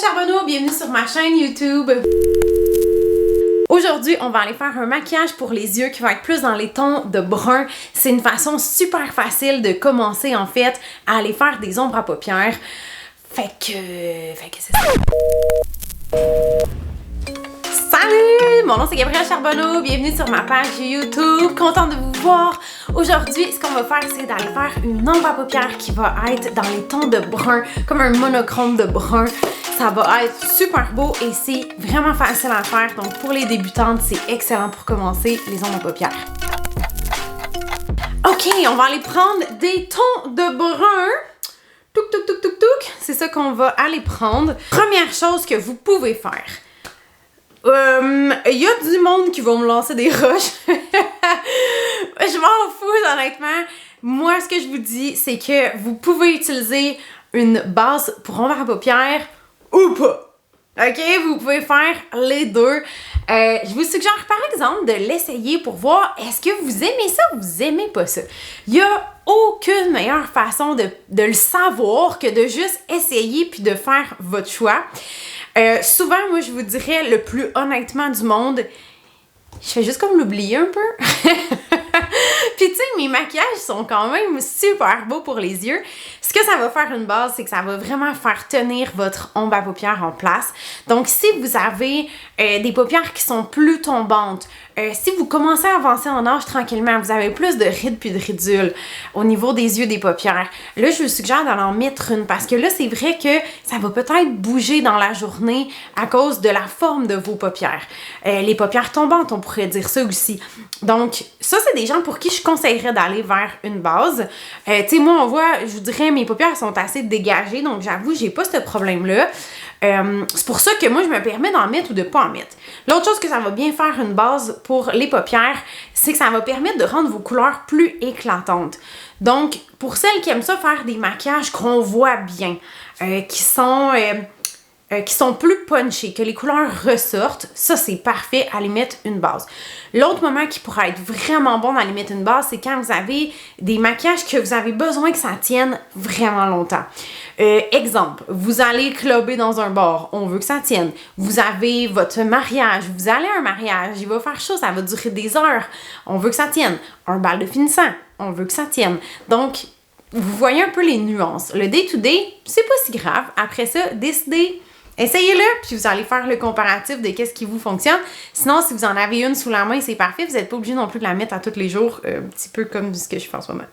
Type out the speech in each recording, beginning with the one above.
Charbonneau, bienvenue sur ma chaîne YouTube. Aujourd'hui, on va aller faire un maquillage pour les yeux qui va être plus dans les tons de brun. C'est une façon super facile de commencer en fait à aller faire des ombres à paupières. Fait que c'est ça. Salut! Mon nom c'est Gabrielle Charbonneau, bienvenue sur ma page YouTube. Contente de vous voir. Aujourd'hui, ce qu'on va faire, c'est d'aller faire une ombre à paupières qui va être dans les tons de brun, comme un monochrome de brun. Ça va être super beau et c'est vraiment facile à faire. Donc pour les débutantes, c'est excellent pour commencer les ombres à paupières. Ok, on va aller prendre des tons de brun. Touc, touc, touc, touc, touc. C'est ça qu'on va aller prendre. Première chose que vous pouvez faire. Il y a du monde qui va me lancer des roches. Je m'en fous, honnêtement. Moi, ce que je vous dis, c'est que vous pouvez utiliser une base pour ombre à paupières ou pas. Ok? Vous pouvez faire les deux. Je vous suggère, par exemple, de l'essayer pour voir est-ce que vous aimez ça ou vous aimez pas ça. Il n'y a aucune meilleure façon de le savoir que de juste essayer puis de faire votre choix. Souvent, moi, je vous dirais le plus honnêtement du monde, je fais juste comme l'oublier un peu. Puis tu sais, mes maquillages sont quand même super beaux pour les yeux. Ce que ça va faire une base, c'est que ça va vraiment faire tenir votre ombre à paupières en place. Donc si vous avez des paupières qui sont plus tombantes, si vous commencez à avancer en âge tranquillement, vous avez plus de rides puis de ridules au niveau des yeux des paupières, là je vous suggère d'en mettre une parce que là c'est vrai que ça va peut-être bouger dans la journée à cause de la forme de vos paupières. Les paupières tombantes, on pourrait dire ça aussi. Donc ça c'est des gens pour qui je conseillerais d'aller vers une base. Tu sais, moi on voit, je vous dirais, mes paupières sont assez dégagées, donc j'avoue j'ai pas ce problème-là. C'est pour ça que moi je me permets d'en mettre ou de pas en mettre. L'autre chose que ça va bien faire une base pour les paupières, c'est que ça va permettre de rendre vos couleurs plus éclatantes. Donc pour celles qui aiment ça faire des maquillages qu'on voit bien, qui sont plus punchés, que les couleurs ressortent, ça c'est parfait à aller mettre une base. L'autre moment qui pourrait être vraiment bon d'aller mettre une base, c'est quand vous avez des maquillages que vous avez besoin que ça tienne vraiment longtemps. Exemple, vous allez clubber dans un bar, on veut que ça tienne. Vous avez votre mariage, vous allez à un mariage, il va faire chaud, ça va durer des heures, on veut que ça tienne. Un bal de finissant, on veut que ça tienne. Donc, vous voyez un peu les nuances. Le day-to-day, c'est pas si grave. Après ça, décidez. Essayez-le, puis vous allez faire le comparatif de qu'est-ce qui vous fonctionne. Sinon, si vous en avez une sous la main, c'est parfait. Vous n'êtes pas obligé non plus de la mettre à tous les jours, un petit peu comme ce que je fais en ce moment.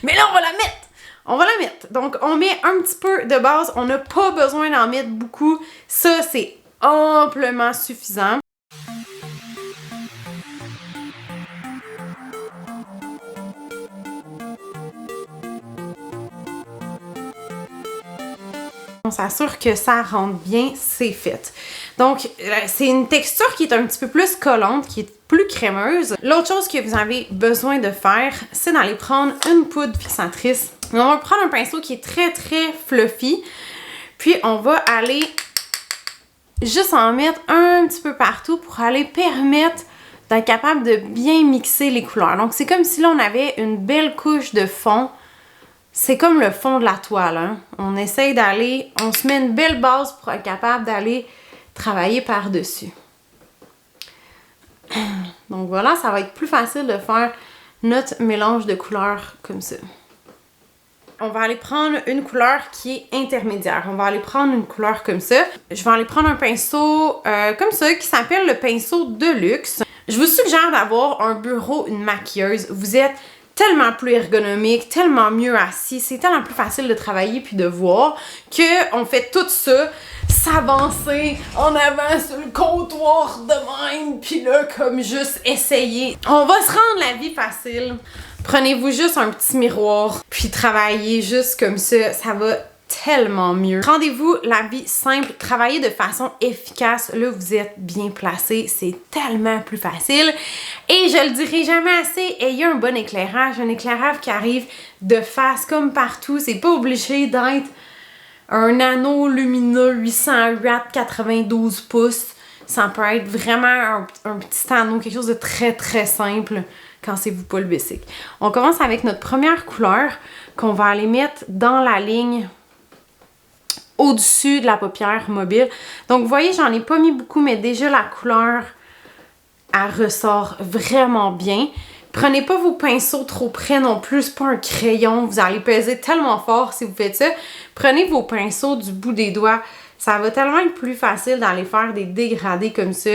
Mais là, on va la mettre! On va la mettre. Donc, on met un petit peu de base. On n'a pas besoin d'en mettre beaucoup. Ça, c'est amplement suffisant. On s'assure que ça rentre bien, c'est fait. Donc, c'est une texture qui est un petit peu plus collante, qui est plus crémeuse. L'autre chose que vous avez besoin de faire, c'est d'aller prendre une poudre fixatrice. On va prendre un pinceau qui est très, très fluffy. Puis, on va aller juste en mettre un petit peu partout pour aller permettre d'être capable de bien mixer les couleurs. Donc, c'est comme si là, on avait une belle couche de fond. C'est comme le fond de la toile, hein? On essaye d'aller, on se met une belle base pour être capable d'aller travailler par-dessus. Donc voilà, ça va être plus facile de faire notre mélange de couleurs comme ça. On va aller prendre une couleur qui est intermédiaire. On va aller prendre une couleur comme ça. Je vais aller prendre un pinceau comme ça qui s'appelle le pinceau de luxe. Je vous suggère d'avoir un bureau, une maquilleuse. Vous êtes tellement plus ergonomique, tellement mieux assis, c'est tellement plus facile de travailler puis de voir qu'on fait tout ça, s'avancer en avant sur le comptoir de même, puis là, comme juste essayer. On va se rendre la vie facile. Prenez-vous juste un petit miroir, puis travaillez juste comme ça, ça va tellement mieux. Rendez-vous la vie simple, travaillez de façon efficace, là vous êtes bien placé, c'est tellement plus facile. Et je le dirai jamais assez, ayez un bon éclairage, un éclairage qui arrive de face comme partout, c'est pas obligé d'être un anneau lumineux 800 watts 92 pouces, ça peut être vraiment un petit anneau, quelque chose de très très simple. Cassez-vous pas le basic. On commence avec notre première couleur qu'on va aller mettre dans la ligne au-dessus de la paupière mobile. Donc, vous voyez, j'en ai pas mis beaucoup, mais déjà la couleur, elle ressort vraiment bien. Prenez pas vos pinceaux trop près non plus, c'est pas un crayon, vous allez peser tellement fort si vous faites ça. Prenez vos pinceaux du bout des doigts, ça va tellement être plus facile d'aller faire des dégradés comme ça.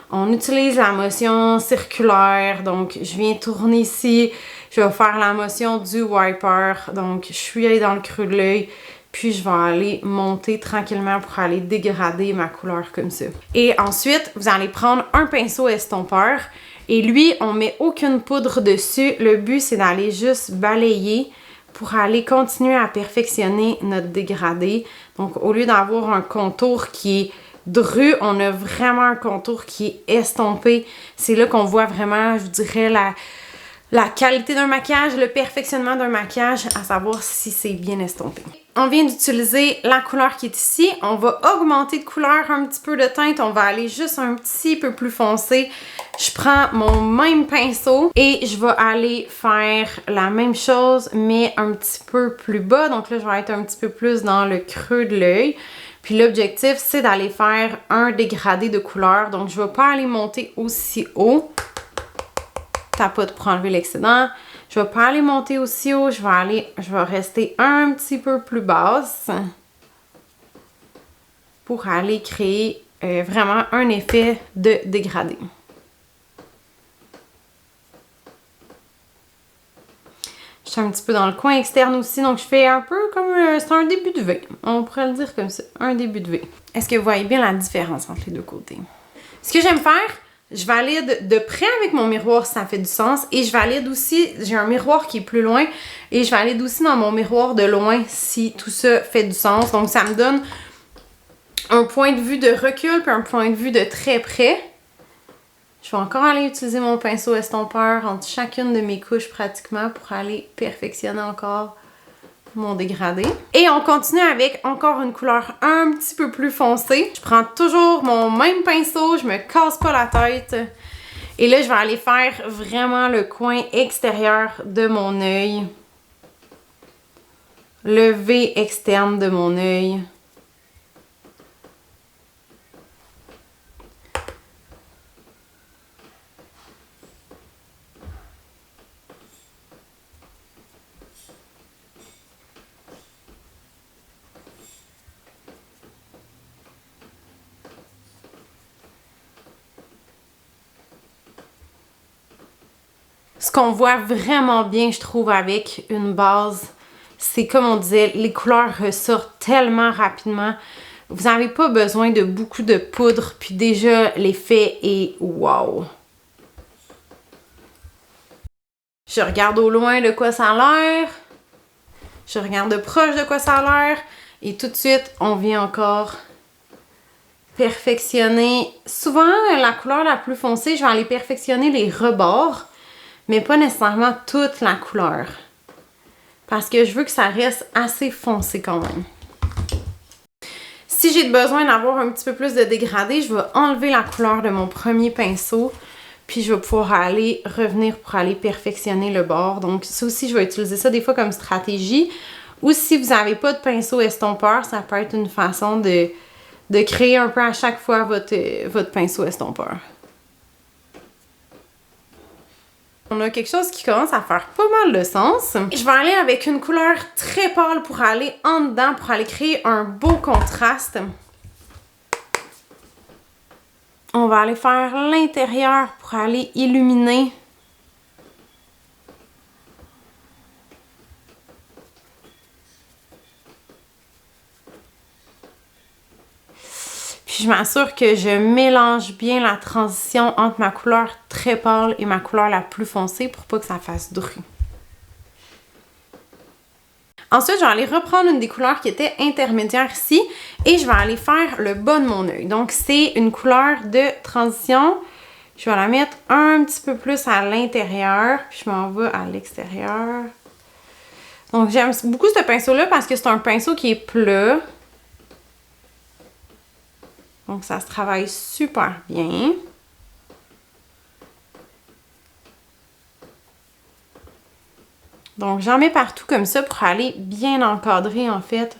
On utilise la motion circulaire, donc je viens tourner ici, je vais faire la motion du wiper, donc je suis allée dans le creux de l'œil, puis je vais aller monter tranquillement pour aller dégrader ma couleur comme ça. Et ensuite, vous allez prendre un pinceau estompeur, et lui, on met aucune poudre dessus, le but c'est d'aller juste balayer pour aller continuer à perfectionner notre dégradé. Donc au lieu d'avoir un contour qui est dru, on a vraiment un contour qui est estompé. C'est là qu'on voit vraiment, je vous dirais, la qualité d'un maquillage, le perfectionnement d'un maquillage, à savoir si c'est bien estompé. On vient d'utiliser la couleur qui est ici. On va augmenter de couleur un petit peu de teinte. On va aller juste un petit peu plus foncé. Je prends mon même pinceau et je vais aller faire la même chose, mais un petit peu plus bas. Donc là, je vais être un petit peu plus dans le creux de l'œil. Puis l'objectif, c'est d'aller faire un dégradé de couleur. Donc, je ne vais pas aller monter aussi haut. Tapote pour enlever l'excédent. Je ne vais pas aller monter aussi haut. Je vais rester un petit peu plus basse pour aller créer vraiment un effet de dégradé. Je suis un petit peu dans le coin externe aussi, donc je fais un peu comme c'est un début de V. On pourrait le dire comme ça, un début de V. Est-ce que vous voyez bien la différence entre les deux côtés? Ce que j'aime faire, je valide de près avec mon miroir si ça fait du sens, et je valide aussi, j'ai un miroir qui est plus loin, et je valide aussi dans mon miroir de loin si tout ça fait du sens. Donc ça me donne un point de vue de recul puis un point de vue de très près. Je vais encore aller utiliser mon pinceau estompeur entre chacune de mes couches pratiquement pour aller perfectionner encore mon dégradé. Et on continue avec encore une couleur un petit peu plus foncée. Je prends toujours mon même pinceau, je me casse pas la tête. Et là, je vais aller faire vraiment le coin extérieur de mon œil. Le V externe de mon œil. Ce qu'on voit vraiment bien, je trouve, avec une base, c'est comme on disait, les couleurs ressortent tellement rapidement. Vous n'avez pas besoin de beaucoup de poudre, puis déjà, l'effet est wow! Je regarde au loin de quoi ça a l'air. Je regarde de proche de quoi ça a l'air. Et tout de suite, on vient encore perfectionner. Souvent, la couleur la plus foncée, je vais aller perfectionner les rebords, mais pas nécessairement toute la couleur. Parce que je veux que ça reste assez foncé quand même. Si j'ai besoin d'avoir un petit peu plus de dégradé, je vais enlever la couleur de mon premier pinceau, puis je vais pouvoir aller revenir pour aller perfectionner le bord. Donc ça aussi, je vais utiliser ça des fois comme stratégie. Ou si vous n'avez pas de pinceau estompeur, ça peut être une façon de créer un peu à chaque fois votre pinceau estompeur. On a quelque chose qui commence à faire pas mal de sens. Je vais aller avec une couleur très pâle pour aller en dedans, pour aller créer un beau contraste. On va aller faire l'intérieur pour aller illuminer. Puis je m'assure que je mélange bien la transition entre ma couleur très pâle et ma couleur la plus foncée pour pas que ça fasse dru. Ensuite, je vais aller reprendre une des couleurs qui était intermédiaire ici et je vais aller faire le bas de mon œil. Donc, c'est une couleur de transition. Je vais la mettre un petit peu plus à l'intérieur, puis je m'en vais à l'extérieur. Donc, j'aime beaucoup ce pinceau-là parce que c'est un pinceau qui est plat. Donc, ça se travaille super bien. Donc, j'en mets partout comme ça pour aller bien encadrer, en fait,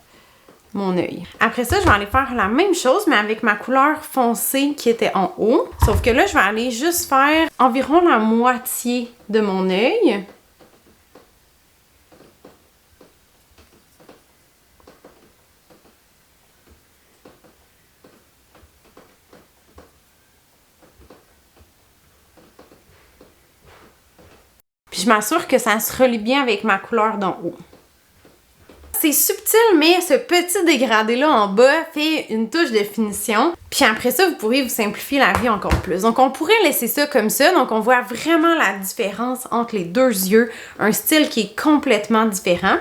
mon œil. Après ça, je vais aller faire la même chose, mais avec ma couleur foncée qui était en haut. Sauf que là, je vais aller juste faire environ la moitié de mon œil. Puis je m'assure que ça se relie bien avec ma couleur d'en haut. C'est subtil, mais ce petit dégradé-là en bas fait une touche de finition. Puis après ça, vous pourrez vous simplifier la vie encore plus. Donc on pourrait laisser ça comme ça. Donc on voit vraiment la différence entre les deux yeux. Un style qui est complètement différent.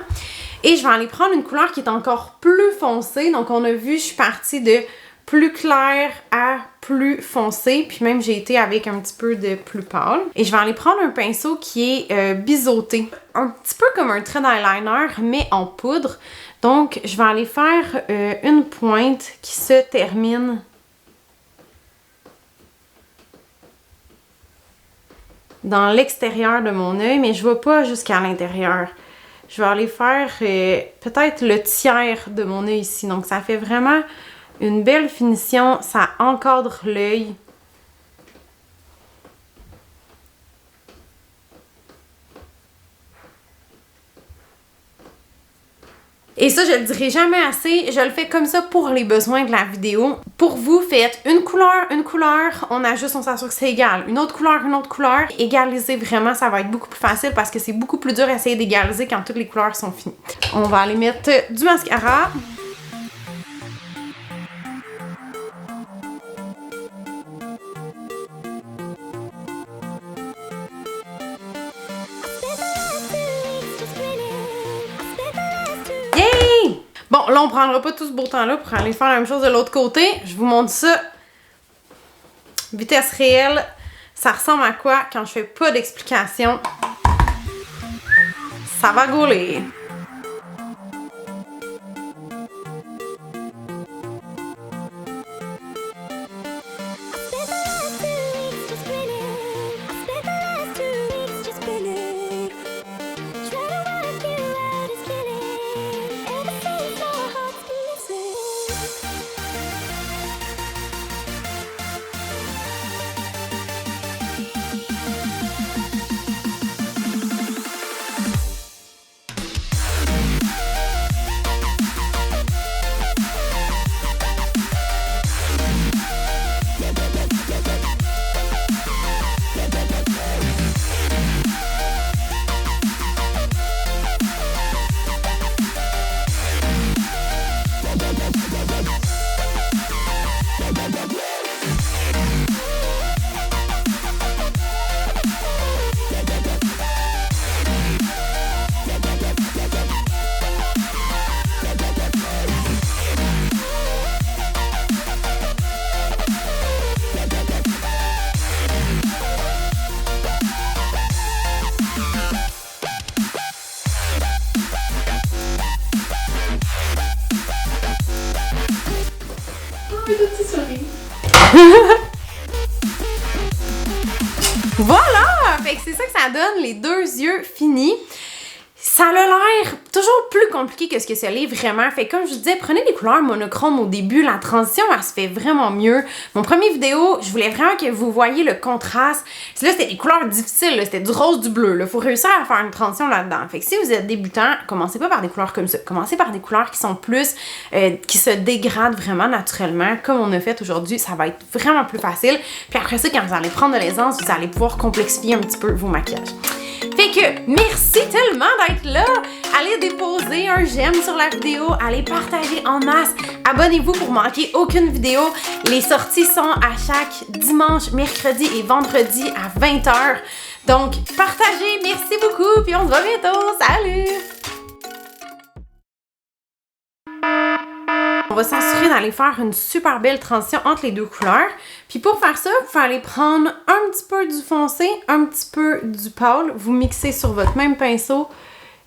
Et je vais aller prendre une couleur qui est encore plus foncée. Donc on a vu, je suis partie de plus clair à plus foncé, puis même j'ai été avec un petit peu de plus pâle. Et je vais aller prendre un pinceau qui est biseauté, un petit peu comme un trait d'eyeliner, mais en poudre. Donc, je vais aller faire une pointe qui se termine dans l'extérieur de mon œil, mais je ne vais pas jusqu'à l'intérieur. Je vais aller faire peut-être le tiers de mon œil ici. Donc, ça fait vraiment une belle finition, ça encadre l'œil. Et ça, je le dirai jamais assez, je le fais comme ça pour les besoins de la vidéo. Pour vous, faites une couleur, on ajuste, on s'assure que c'est égal. Une autre couleur. Égaliser vraiment, ça va être beaucoup plus facile parce que c'est beaucoup plus dur d'essayer d'égaliser quand toutes les couleurs sont finies. On va aller mettre du mascara. Bon, là, on prendra pas tout ce beau temps-là pour aller faire la même chose de l'autre côté. Je vous montre ça. Vitesse réelle, ça ressemble à quoi quand je fais pas d'explication? Ça va gauler. Voilà! Fait que c'est ça que ça donne, les deux yeux finis. Ça a l'air toujours plus compliqué que ce que ça l'est vraiment. Fait que comme je vous disais, prenez des couleurs monochromes au début. La transition, elle se fait vraiment mieux. Mon premier vidéo, je voulais vraiment que vous voyiez le contraste. Là, c'était des couleurs difficiles. C'était du rose, du bleu. Il faut réussir à faire une transition là-dedans. Fait que si vous êtes débutant, commencez pas par des couleurs comme ça. Commencez par des couleurs qui sont plus... qui se dégradent vraiment naturellement. Comme on a fait aujourd'hui, ça va être vraiment plus facile. Puis après ça, quand vous allez prendre de l'aisance, vous allez pouvoir complexifier un petit peu vos maquillages. Fait que merci tellement d'être là. Allez déposer un j'aime sur la vidéo, allez partager en masse. Abonnez-vous pour manquer aucune vidéo. Les sorties sont à chaque dimanche, mercredi et vendredi à 20h. Donc partagez, merci beaucoup, puis on se voit bientôt. Salut! On va s'assurer d'aller faire une super belle transition entre les deux couleurs. Puis pour faire ça, vous pouvez aller prendre un petit peu du foncé, un petit peu du pâle. Vous mixez sur votre même pinceau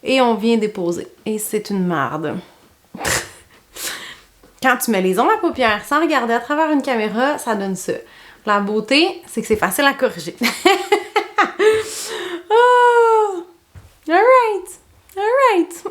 et on vient déposer. Et c'est une marde. Quand tu mets les ongles à paupières sans regarder à travers une caméra, ça donne ça. La beauté, c'est que c'est facile à corriger. Oh! Alright!